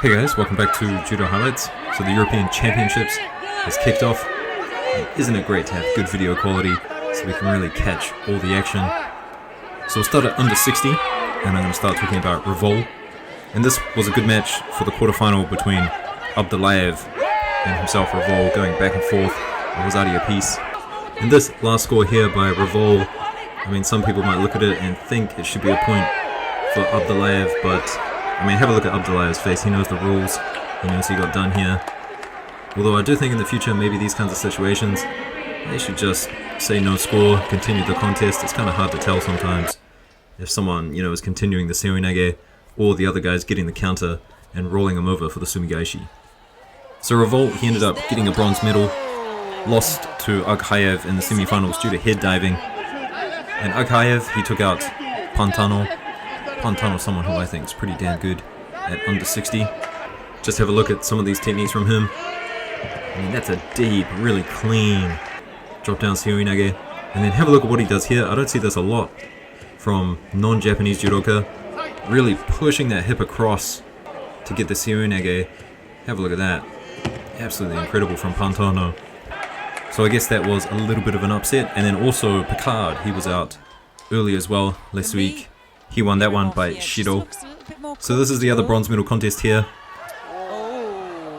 Hey guys, welcome back to Judo Highlights. So the European Championships has kicked off. And isn't it great to have good video quality so we can really catch all the action? So we'll start at under 60, and I'm going to start talking about Revol. And this was a good match for the quarterfinal between Abdullayev and himself, Revol, going back and forth. It was already a piece. And this last score here by Revol, I mean, some people might look at it and think it should be a point for Abdullayev, but I mean, have a look at Abdullayev's face. He knows the rules. He knows he got done here. Although I do think in the future, maybe these kinds of situations, they should just say no score, continue the contest. It's kind of hard to tell sometimes if someone, is continuing the seoinage or the other guy's getting the counter and rolling him over for the sumigaishi. So Revol, he ended up getting a bronze medal, lost to Aghayev in the semi-finals due to head diving. And Aghayev, he took out Pantano, someone who I think is pretty damn good at under 60. Just have a look at some of these techniques from him. I mean, that's a deep, really clean drop down seoinage. And then have a look at what he does here. I don't see this a lot from non-Japanese judoka. Really pushing that hip across to get the seoinage. Have a look at that. Absolutely incredible from Pantano. So I guess that was a little bit of an upset. And then also Picard, he was out early as well last week. He won that one by Shido. So this is the other bronze medal contest here.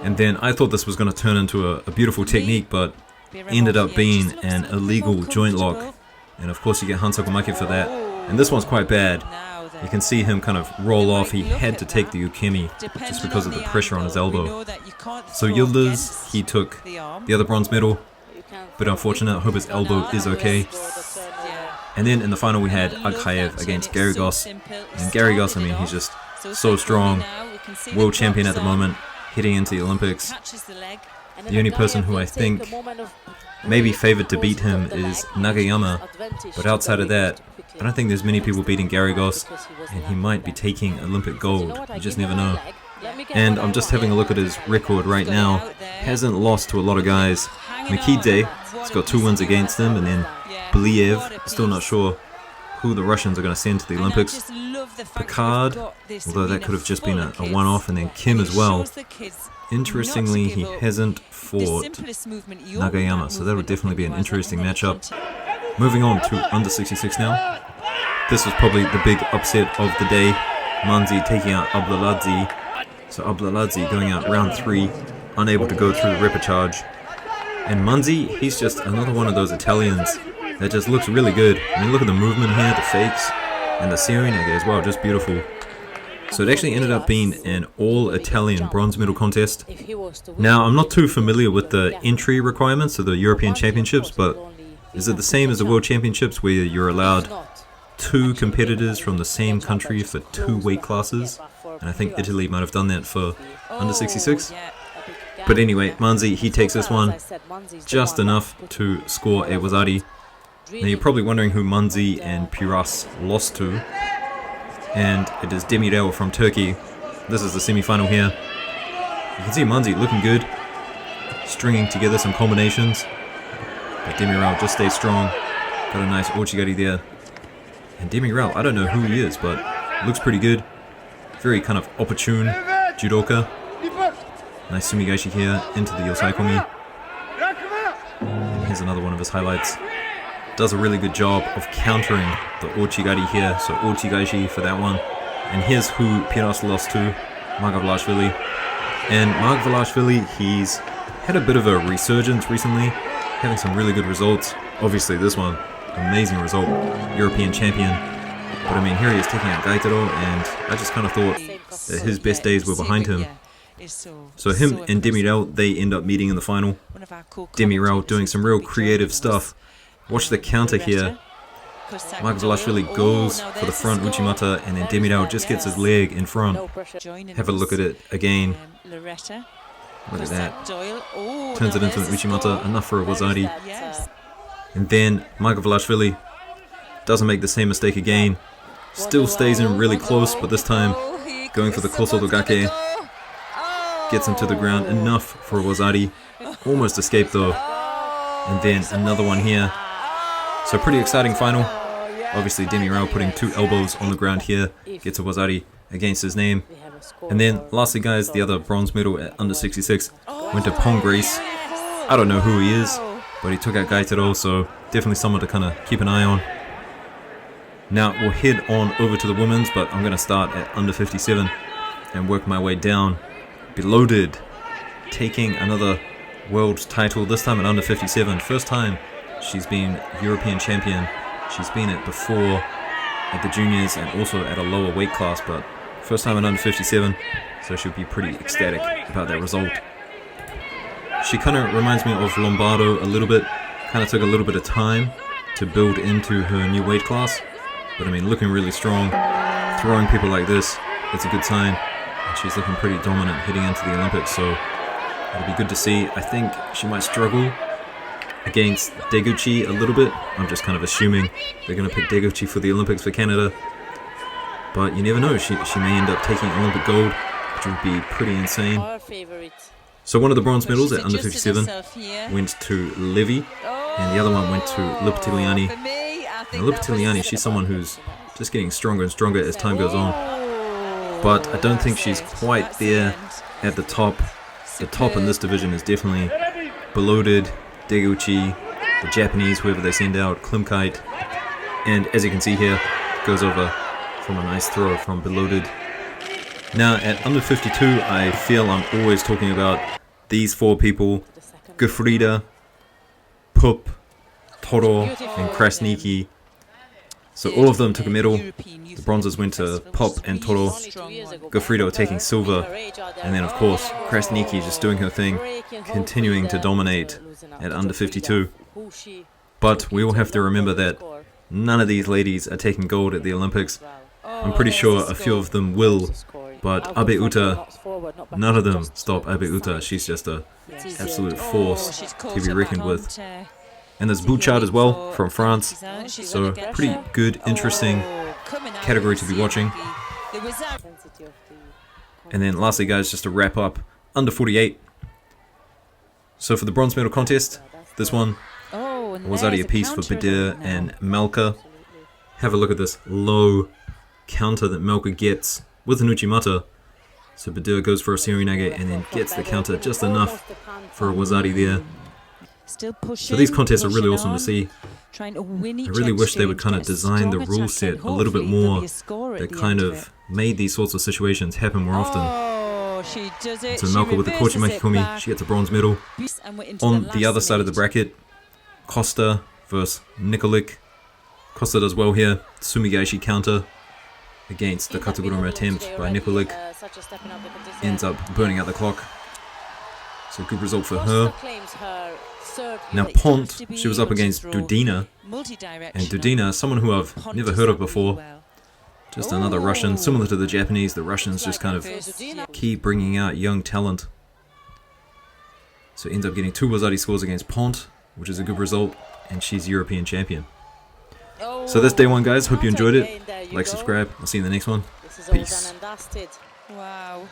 And then I thought this was going to turn into a beautiful technique, but ended up being an illegal joint lock. And of course you get Hansakumake for that. And this one's quite bad. You can see him kind of roll off. He had to take the ukemi just because of the pressure on his elbow. So Yildiz, he took the other bronze medal. But unfortunate, I hope his elbow is okay. And then in the final we had Aghayev against Garrigos. And Garrigos, I mean, he's just so strong. World champion at the moment, heading into the Olympics. The only person who I think may be favoured to beat him is Nagayama. But outside of that, I don't think there's many people beating Garrigos. And he might be taking Olympic gold. You just never know. And I'm just having a look at his record right now. Hasn't lost to a lot of guys. Mikide, he's got 2 wins against him, and then Believ, still not sure who the Russians are going to send to the Olympics. Picard, although that could have just been a one-off, and then Kim as well. Interestingly, he hasn't fought Nagayama, so that would definitely be an interesting matchup. Moving on to under 66 now. This was probably the big upset of the day. Manzi taking out Abduladze. So Abduladze going out round 3, unable to go through the repechage. And Manzi, he's just another one of those Italians that just looks really good. I mean, look at the movement here, the fakes, and the seoinage as well, just beautiful. So it actually ended up being an all-Italian bronze medal contest. Now, I'm not too familiar with the entry requirements of the European Championships, but is it the same as the World Championships where you're allowed 2 competitors from the same country for 2 weight classes? And I think Italy might have done that for under 66. But anyway, Manzi, he takes this one just enough to score a Wazari. Now you're probably wondering who Manzi and Piras lost to. And it is Demirel from Turkey. This is the semi-final here. You can see Manzi looking good, stringing together some combinations. But Demirel just stays strong. Got a nice Ochigari there. And Demirel, I don't know who he is, but looks pretty good. Very kind of opportune judoka. Nice sumigaishi here into the yosaikomi. And here's another one of his highlights. Does a really good job of countering the Ochigari here, so Ochigaishi for that one. And here's who Piras lost to, Margvelashvili. And Margvelashvili, he's had a bit of a resurgence recently, having some really good results. Obviously this one, amazing result, European champion. But I mean, here he is taking out Gaitaro, and I just kind of thought that his best days were behind him. So him and Demirel, they end up meeting in the final. Demirel doing some real creative stuff. Watch the counter here. Margvelashvili goes for the front Uchimata, and then Demirel just gets his leg in front. Have a look at it again. Look at that. Turns it into an Uchimata, enough for a Wazari. And then Margvelashvili doesn't make the same mistake again. Still stays in really close, but this time going for the Kosodogake. Gets him to the ground, enough for a Wazari. Almost escaped though. And then another one here. So pretty exciting final. Obviously Demirel putting 2 elbows on the ground here. Gets a Wazari against his name. And then lastly guys, the other bronze medal at under 66 went to Pong Greece. I don't know who he is, but he took out Gaitaro, so definitely someone to kind of keep an eye on. Now we'll head on over to the women's, but I'm going to start at under 57 and work my way down. Beloaded, taking another world title, this time at under 57. First time she's been European champion. She's been it before at the juniors and also at a lower weight class, but first time at under 57, so she'll be pretty ecstatic about that result. She kind of reminds me of Lombardo a little bit. Kind of took a little bit of time to build into her new weight class, but I mean, looking really strong, throwing people like this, it's a good sign. And she's looking pretty dominant heading into the Olympics, so it'll be good to see. I think she might struggle against Deguchi a little bit. I'm just kind of assuming they're going to pick Deguchi for the Olympics for Canada, but you never know, she may end up taking Olympic gold, which would be pretty insane. So one of the bronze medals at under 57 went to Levy, and the other one went to Lupitiliani. And Lupitiliani, she's someone who's just getting stronger and stronger as time goes on, but I don't think she's quite there at the top. The top in this division is definitely Beloaded, Deguchi, the Japanese, whoever they send out, Klimkite, and as you can see here, goes over from a nice throw from Beloaded. Now at under 52, I feel I'm always talking about these four people: Gufrida, Pup, Toro, and Krasniki. So all of them took a medal. The bronzes went to Pop and Toro. Gufrida taking silver, and then of course Krasniki just doing her thing, continuing to dominate at under 52. But we all have to remember that none of these ladies are taking gold at the Olympics. I'm pretty sure a few of them will, but Abe Uta, none of them stop Abe Uta. She's just an absolute force to be reckoned with. And there's Bouchard as well from France, so pretty good, interesting category to be watching. And then lastly guys, just to wrap up, under 48. So for the bronze medal contest, this one was already a piece for Badir and Malka. Have a look at this low counter that Malka gets with an Uchimata. So Badir goes for a Seoinage and then gets the counter just enough for a Wazari there. So these contests are really awesome to see. I really wish they would kind of design the rule set a little bit more that kind of made these sorts of situations happen more often. So Malka with the Kochimaki Komi, she gets a bronze medal. On the other side of the bracket, Costa versus Nikolic. Costa does well here. Sumigaishi counter against the Kataguruma attempt by Nikolic. Ends up burning out the clock. So good result for her. Now Pont, she was up against Dudina. And Dudina, someone who I've never heard of before. Just another Russian, similar to the Japanese. The Russians just kind of keep bringing out young talent. So ends up getting 2 Wazari scores against Pont, which is a good result. And she's European champion. So that's day 1 guys, hope you enjoyed it. Like, subscribe, I'll see you in the next one. Peace. Wow.